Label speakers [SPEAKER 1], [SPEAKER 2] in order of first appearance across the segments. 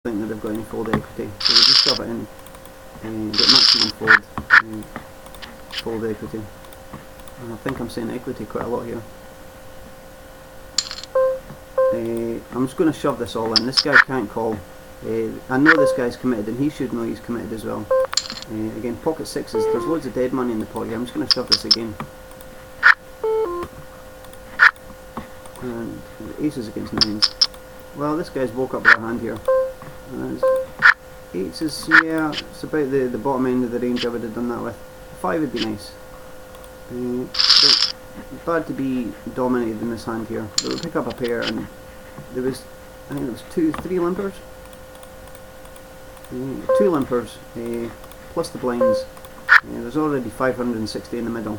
[SPEAKER 1] think that they've got any fold equity, so we'll just shove it in and get maximum fold equity. And I think I'm saying equity quite a lot here. I'm just going to shove this all in. This guy can't call. I know this guy's committed and he should know he's committed as well. Again, pocket sixes, there's loads of dead money in the pot here. I'm just going to shove this again. And aces against nines. Well, this guy's woke up with a hand here. Eights is, yeah, it's about the bottom end of the range I would have done that with. 5 would be nice. But bad to be dominated in this hand here. But we'll pick up a pair, and there was, I think there was 3 limpers. 2 limpers, plus the blinds. There's already 560 in the middle.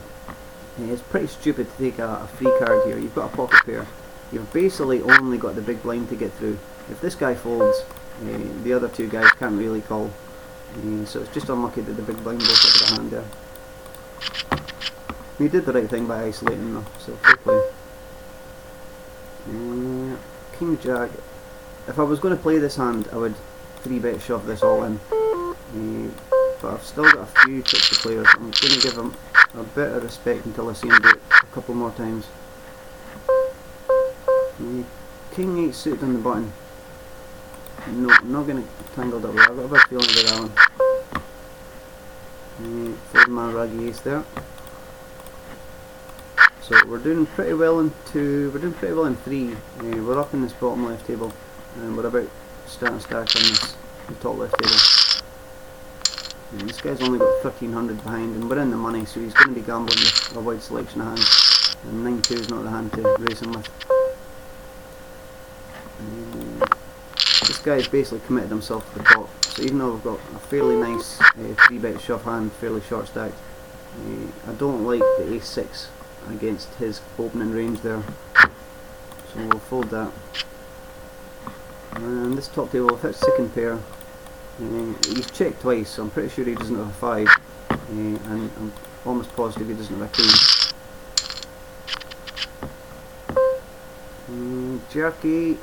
[SPEAKER 1] It's pretty stupid to take a free card here. You've got a pocket pair. You've basically only got the big blind to get through. If this guy folds, the other 2 guys can't really call. So it's just unlucky that the big blind broke up with a hand there. He did the right thing by isolating though, so fair play. King Jack. If I was going to play this hand, I would 3-bet shove this all in. But I've still got a few tricks to play with. I'm going to give him a bit of respect until I see him do it a couple more times. King 8 suited on the button. No, I'm not going to tangle that way. I've got a bad feeling about that one. Fold my raggy ace there. So we're doing pretty well in 3. We're up in this bottom left table, and we're about starting to stack on the top left table. And this guy's only got 1300 behind, and we're in the money, so he's going to be gambling with a wide selection of hands. And 9-2 is not the hand to race him with. This guy's basically committed himself to the pot, so even though we've got a fairly nice 3-bet shove hand, fairly short stacked, I don't like the ace 6 against his opening range there, so we'll fold that. And this top table, if it's second pair, he's checked twice, so I'm pretty sure he doesn't have a 5, and I'm almost positive he doesn't have a queen. Jack 8,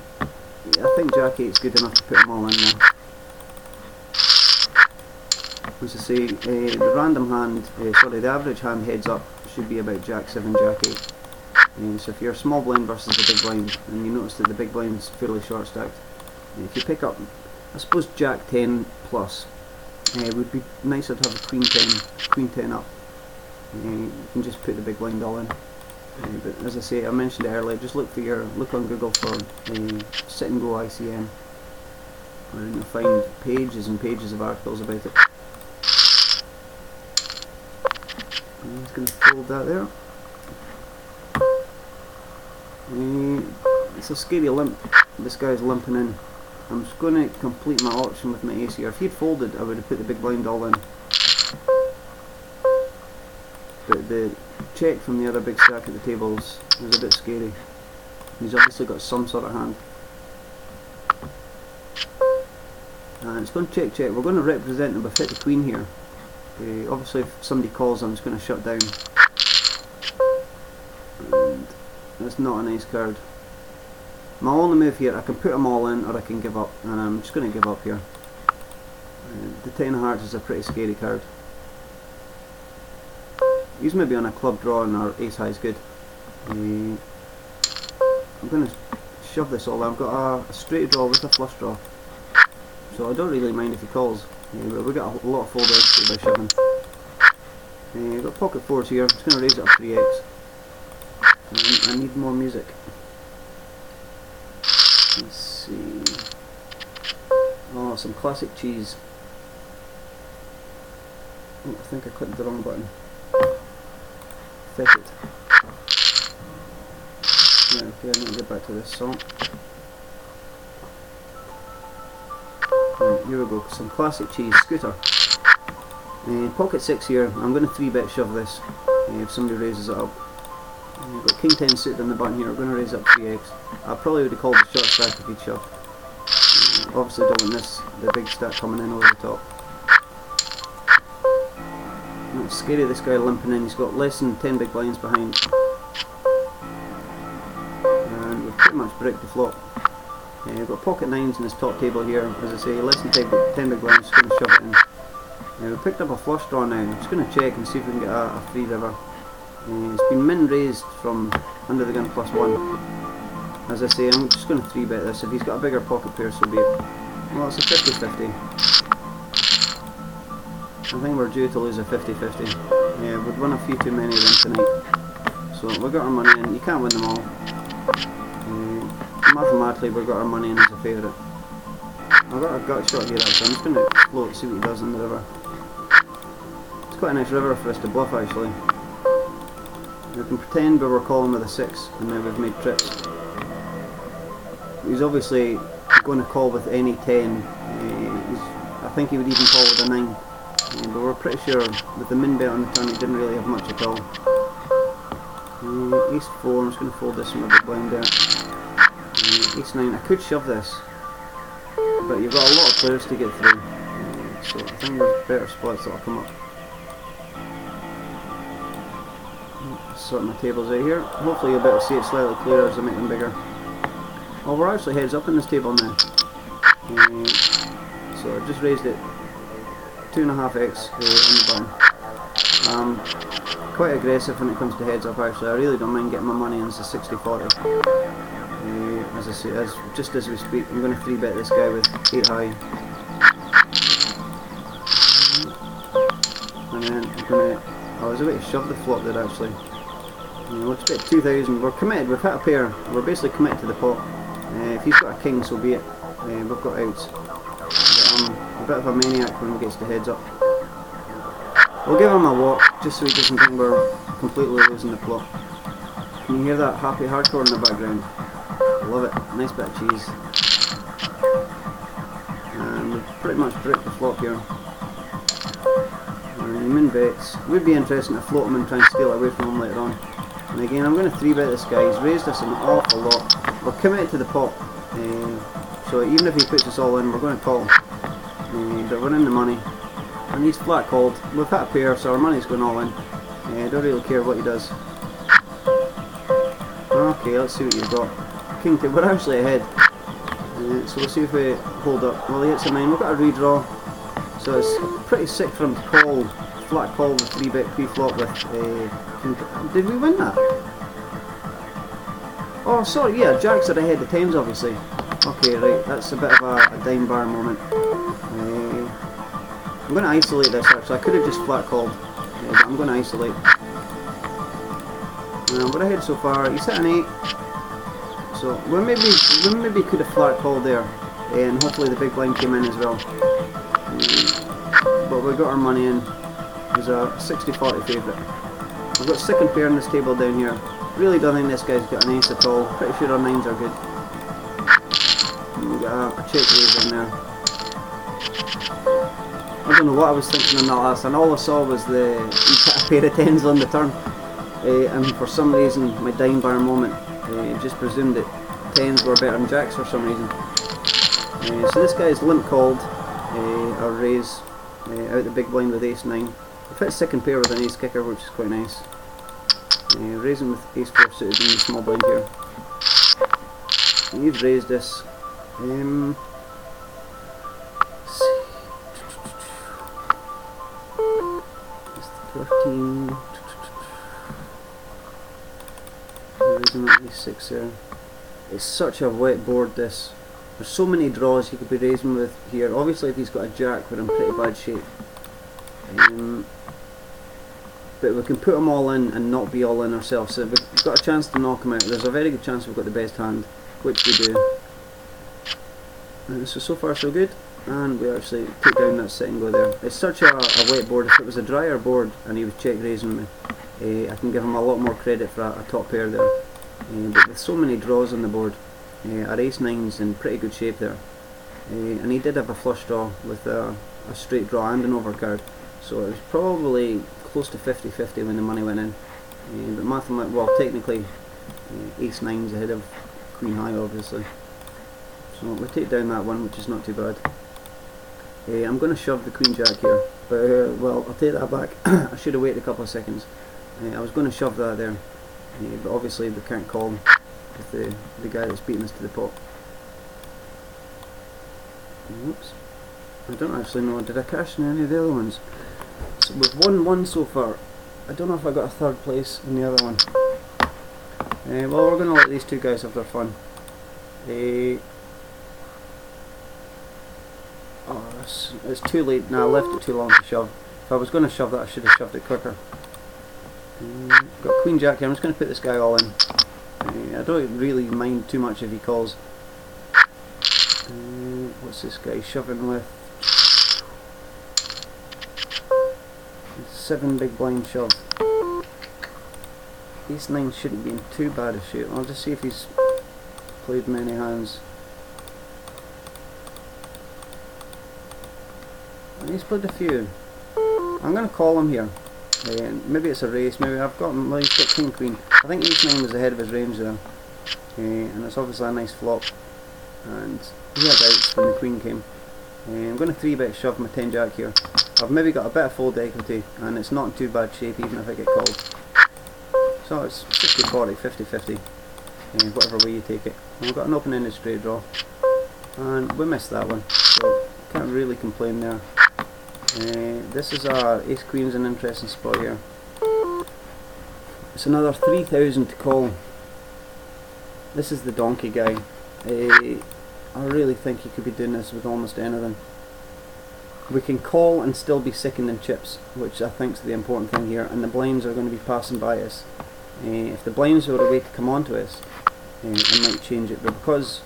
[SPEAKER 1] yeah, I think Jack 8 is good enough to put them all in there. As I say, the random hand, the average hand heads up should be about Jack 7, Jack 8. So if you're a small blind versus the big blind, and you notice that the big blind's fairly short stacked, if you pick up, I suppose Jack 10 plus, it would be nicer to have a Queen 10 up. You can just put the big blind all in. But as I say, I mentioned it earlier, just look on Google for sit and go ICM, and you'll find pages and pages of articles about it. I'm just going to fold that there. It's a scary limp. This guy's limping in. I'm just going to complete my auction with my ace here. If he'd folded, I would have put the big blind all in. But the check from the other big stack at the tables is a bit scary. He's obviously got some sort of hand. And it's going to check, check. We're going to represent him with hit the queen here. Obviously if somebody calls, I'm just going to shut down. And that's not a nice card. My only move here, I can put them all in or I can give up, and I'm just going to give up here. The 10 of hearts is a pretty scary card. He's maybe on a club draw and our ace high is good. I'm going to shove this all. I've got a straight draw with a flush draw, so I don't really mind if he calls. But we got a lot of fold equity by shoving. I've got pocket fours here. I'm just going to raise it up 3x. I need more music. Let's see. Oh, some classic cheese. Oh, I think I clicked the wrong button. Feck it. Right, okay, I need to get back to this song. Right, here we go. Some classic cheese. Scooter. Pocket 6 here. I'm going to 3-bet shove this if somebody raises it up. We've got King 10 suited on the button here. We're going to raise up 3x. I probably would have called the short stack if he'd shoved. Obviously don't want the big stack coming in over the top. It's scary, this guy limping in. He's got less than 10 big blinds behind. And we've pretty much bricked the flop. We've got pocket nines in this top table here. As I say, less than 10 big blinds, just going to shove it in. We picked up a flush draw now. I'm just going to check and see if we can get a free river. It's been min raised from under the gun +1. As I say, I'm just going to 3-bet this. If he's got a bigger pocket pair, so be it. Well, it's a 50-50. I think we're due to lose a 50-50. Yeah, we've won a few too many of them tonight. So we've got our money in. You can't win them all. Mathematically, we've got our money in as a favourite. I've got a gut shot here actually. I'm just going to float, see what he does in the river. It's quite a nice river for us to bluff actually. We can pretend we were calling with a 6 and now we've made trips. He's obviously going to call with any 10. I think he would even call with a 9. But we're pretty sure with the min bet on the turn he didn't really have much at all. Ace 4, I'm just going to fold this in my big blind there. Ace 9, I could shove this, but you've got a lot of players to get through, so I think there's better spots that'll come up. Sort my tables out here. Hopefully you'll be able to see it slightly clearer as I make them bigger. Oh, we're actually heads up in this table now. So I just raised it 2.5x on the button. Quite aggressive when it comes to heads up actually. I really don't mind getting my money in as a 60-40. As I say, just as we speak, I'm going to 3-bet this guy with 8 high. And then I'm going to... I was about to shove the flop there actually. Let's bet 2,000. We're committed, we've hit a pair. We're basically committed to the pot. If he's got a king, so be it. We've got outs. But I'm a bit of a maniac when he gets the heads up. We'll give him a walk, just so he doesn't think we're completely losing the plot. Can you hear that happy hardcore in the background? I love it. Nice bit of cheese. And we've pretty much bricked the flop here. And min bets. Would be interesting to float him and try and steal it away from him later on. And again, I'm going to 3-bet this guy. He's raised us an awful lot. We're committed to the pot. So even if he puts us all in, we're going to call. But we're in the money. And he's flat called. We've hit a pair, so our money's going all in. Don't really care what he does. Okay, let's see what you've got. King 2, we're actually ahead. So we'll see if we hold up. Well, he hits a 9. We've got a redraw. So it's pretty sick for him to call, flat call with 3-bet pre-flop with did we win that? Oh, sorry, yeah, jacks are ahead, the 10s obviously. Okay, right, that's a bit of a dime bar moment. I'm going to isolate this actually. I could have just flat called, but I'm going to isolate. We're ahead so far. He's hit an 8. So we maybe could have flat called there, and hopefully the big blind came in as well. But we got our money in. It was a 60-40 favourite. We've got second pair on this table down here. Really don't think this guy's got an ace at all. Pretty sure our 9s are good. And we've got a check raise in there. I don't know what I was thinking on that last, and all I saw was he put a pair of 10s on the turn. And for some reason, my dime bar moment just presumed that 10s were better than jacks for some reason. So this guy's limp called our raise out the big blind with ace 9. We've hit second pair with an ace kicker, which is quite nice. Raising with ace 4 suited in the small blind here. And you've raised this. It's 13. Raising with ace 6 there. It's such a wet board this. There's so many draws he could be raising with here. Obviously if he's got a jack, we're in pretty bad shape. But we can put them all in and not be all in ourselves. So we've got a chance to knock him out. There's a very good chance we've got the best hand, which we do. So far so good. And we actually take down that sit and go there. It's such a wet board. If it was a drier board and he was check raising me, I can give him a lot more credit for a top pair there. But with so many draws on the board, our ace 9's in pretty good shape there. And he did have a flush draw with a straight draw and an overcard. So it was probably close to 50-50 when the money went in. But mathematically, well, technically, ace 9's ahead of queen high obviously. So we take down that one, which is not too bad. I'm going to shove the queen jack here, but well, I'll take that back. I should have waited a couple of seconds. I was going to shove that there, but obviously we can't call with the guy that's beating us to the pot. Oops. I don't actually know, did I cash in any of the other ones? So we've won one so far. I don't know if I got a third place in the other one. Well, we're going to let these two guys have their fun. Oh, it's too late now. I left it too long to shove. If I was going to shove that, I should have shoved it quicker. Got Queen Jack here. I'm just going to put this guy all in. I don't really mind too much if he calls. What's this guy shoving with? 7 big blind shove. Ace 9 shouldn't be in too bad a shape. I'll just see if he's played many hands. And he's played a few. I'm going to call him here. Maybe it's a race, maybe I've got him, well, he's got King Queen. I think Ace 9 was ahead of his range there. And it's obviously a nice flop. And he had outs when the Queen came. I'm going to 3-bet shove my 10 Jack here. I've maybe got a bit of fold equity, and it's not in too bad shape even if I get called. So it's 60-40, 50-50, whatever way you take it. And we've got an open-ended straight draw. And we missed that one, so can't really complain there. This is our Ace Queen's an interesting spot here. It's another 3,000 to call. This is the donkey guy. I really think he could be doing this with almost anything. We can call and still be sickened in chips, which I think is the important thing here, and the blinds are going to be passing by us. If the blinds were a way to come onto us, I might change it, but because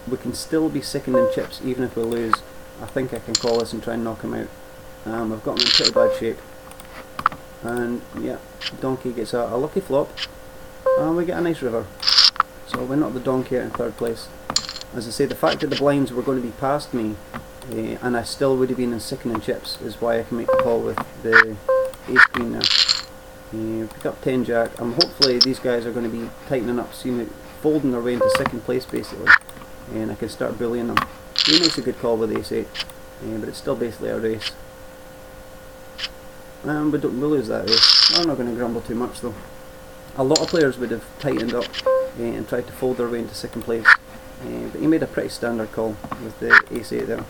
[SPEAKER 1] we can still be sickened in chips even if we lose, I think I can call this and try and knock him out. I've got him in pretty bad shape, and yeah, donkey gets a lucky flop, and we get a nice river. So we knock the donkey out in third place. As I say, the fact that the blinds were going to be past me, and I still would have been in sickening chips, is why I can make the call with the Ace Queen now. Pick up 10 Jack. Hopefully these guys are going to be tightening up, folding their way into second place basically, and I can start bullying them. He makes a good call with Ace 8, but it's still basically a race. We'll lose that race. I'm not going to grumble too much though. A lot of players would have tightened up and tried to fold their way into second place, but he made a pretty standard call with the Ace 8 there.